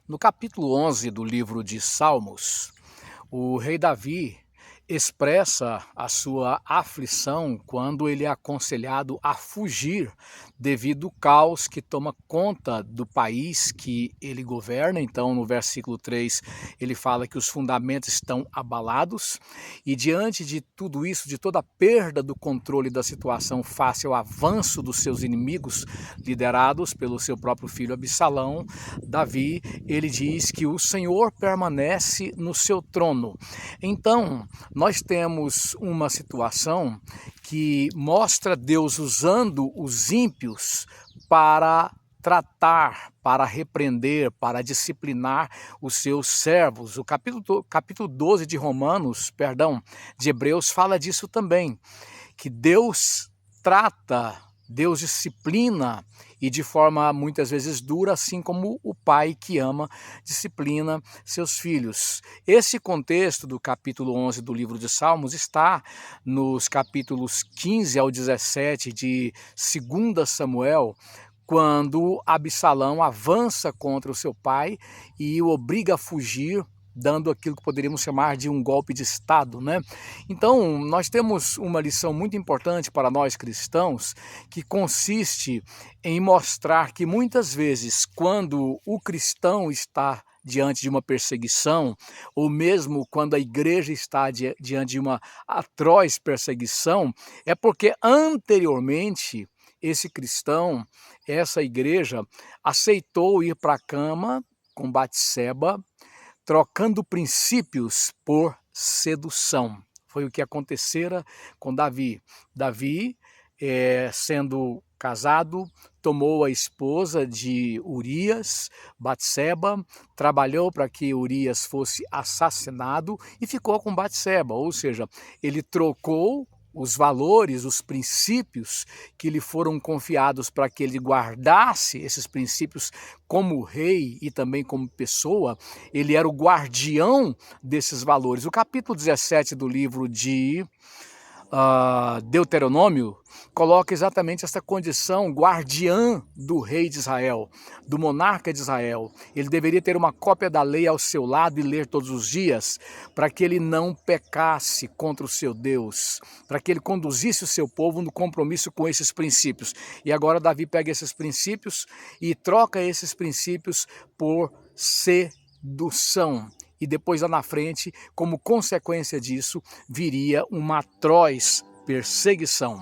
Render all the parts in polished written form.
No capítulo 11 do livro de Salmos, o rei Davi expressa a sua aflição quando ele é aconselhado a fugir devido ao caos que toma conta do país que ele governa. Então, no versículo 3, ele fala que os fundamentos estão abalados e diante de tudo isso, de toda a perda do controle da situação face ao avanço dos seus inimigos, liderados pelo seu próprio filho Absalão, Davi, ele diz que o Senhor permanece no seu trono. Então, nós temos uma situação que mostra Deus usando os ímpios para tratar, para repreender, para disciplinar os seus servos. O capítulo 12 de de Hebreus, fala disso também, que Deus trata, Deus disciplina e de forma muitas vezes dura, assim como o pai que ama disciplina seus filhos. Esse contexto do capítulo 11 do livro de Salmos está nos capítulos 15 ao 17 de 2 Samuel, quando Absalão avança contra o seu pai e o obriga a fugir, dando aquilo que poderíamos chamar de um golpe de Estado, né? Então, nós temos uma lição muito importante para nós cristãos, que consiste em mostrar que muitas vezes, quando o cristão está diante de uma perseguição, ou mesmo quando a igreja está diante de uma atroz perseguição, é porque anteriormente esse cristão, essa igreja, aceitou ir para a cama com Batseba, trocando princípios por sedução. Foi o que acontecera com Davi. Davi, sendo casado, tomou a esposa de Urias, Batseba, trabalhou para que Urias fosse assassinado e ficou com Batseba, ou seja, ele trocou os valores, os princípios que lhe foram confiados para que ele guardasse esses princípios como rei e também como pessoa. Ele era o guardião desses valores. O capítulo 17 do livro de Deuteronômio coloca exatamente essa condição guardiã do rei de Israel, do monarca de Israel. Ele deveria ter uma cópia da lei ao seu lado e ler todos os dias, para que ele não pecasse contra o seu Deus, para que ele conduzisse o seu povo no compromisso com esses princípios. E agora Davi pega esses princípios e troca esses princípios por sedução. E depois lá na frente, como consequência disso, viria uma atroz perseguição.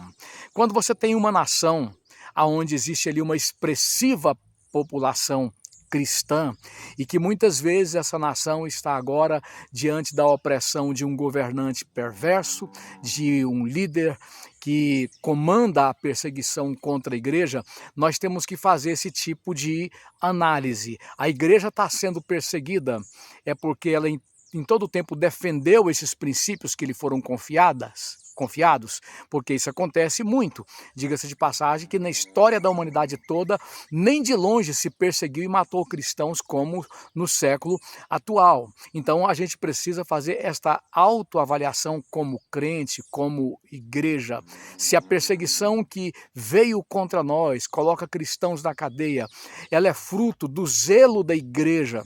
Quando você tem uma nação onde existe ali uma expressiva população cristã e que muitas vezes essa nação está agora diante da opressão de um governante perverso, de um líder que comanda a perseguição contra a igreja, nós temos que fazer esse tipo de análise. A igreja está sendo perseguida é porque ela em todo o tempo defendeu esses princípios que lhe foram confiados, porque isso acontece muito. Diga-se de passagem que na história da humanidade toda, nem de longe se perseguiu e matou cristãos como no século atual. Então a gente precisa fazer esta autoavaliação como crente, como igreja. Se a perseguição que veio contra nós coloca cristãos na cadeia, ela é fruto do zelo da igreja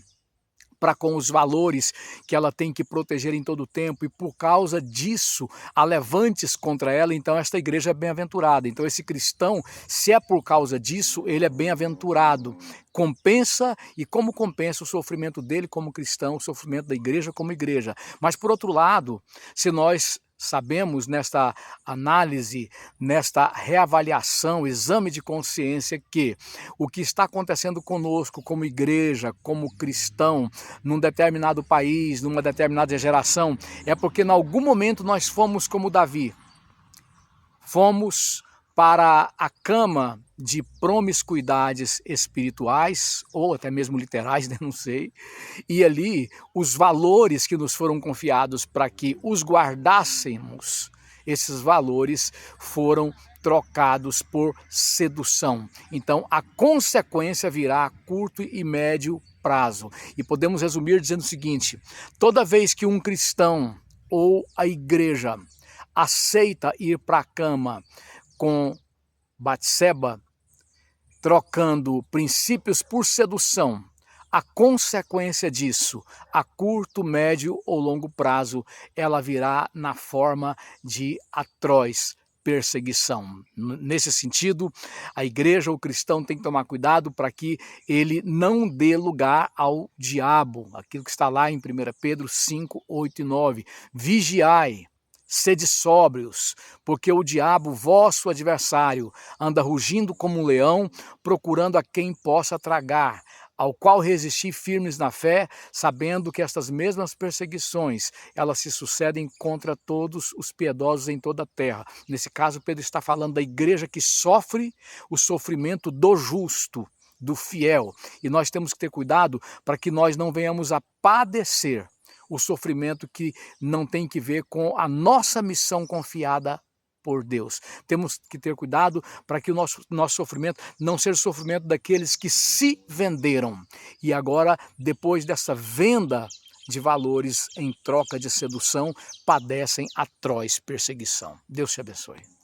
para com os valores que ela tem que proteger em todo o tempo, e por causa disso há levantes contra ela, então esta igreja é bem-aventurada. Então esse cristão, se é por causa disso, ele é bem-aventurado. Compensa, e como compensa o sofrimento dele como cristão, o sofrimento da igreja como igreja. Mas por outro lado, se nós sabemos nesta análise, nesta reavaliação, exame de consciência, que o que está acontecendo conosco como igreja, como cristão, num determinado país, numa determinada geração, é porque em algum momento nós fomos como Davi. Fomos para a cama de promiscuidades espirituais, ou até mesmo literais, né? Não sei, e ali os valores que nos foram confiados para que os guardássemos, esses valores foram trocados por sedução. Então a consequência virá a curto e médio prazo. E podemos resumir dizendo o seguinte: toda vez que um cristão ou a igreja aceita ir para a cama com Batseba, trocando princípios por sedução, a consequência disso, a curto, médio ou longo prazo, ela virá na forma de atroz perseguição. Nesse sentido, a igreja, o cristão tem que tomar cuidado para que ele não dê lugar ao diabo, aquilo que está lá em 1 Pedro 5, 8 e 9. Vigiai, sede sóbrios, porque o diabo, vosso adversário, anda rugindo como um leão, procurando a quem possa tragar, ao qual resistir firmes na fé, sabendo que estas mesmas perseguições, elas se sucedem contra todos os piedosos em toda a terra. Nesse caso, Pedro está falando da igreja que sofre o sofrimento do justo, do fiel. E nós temos que ter cuidado para que nós não venhamos a padecer o sofrimento que não tem que ver com a nossa missão confiada por Deus. Temos que ter cuidado para que o nosso sofrimento não seja o sofrimento daqueles que se venderam e agora, depois dessa venda de valores em troca de sedução, padecem atroz perseguição. Deus te abençoe.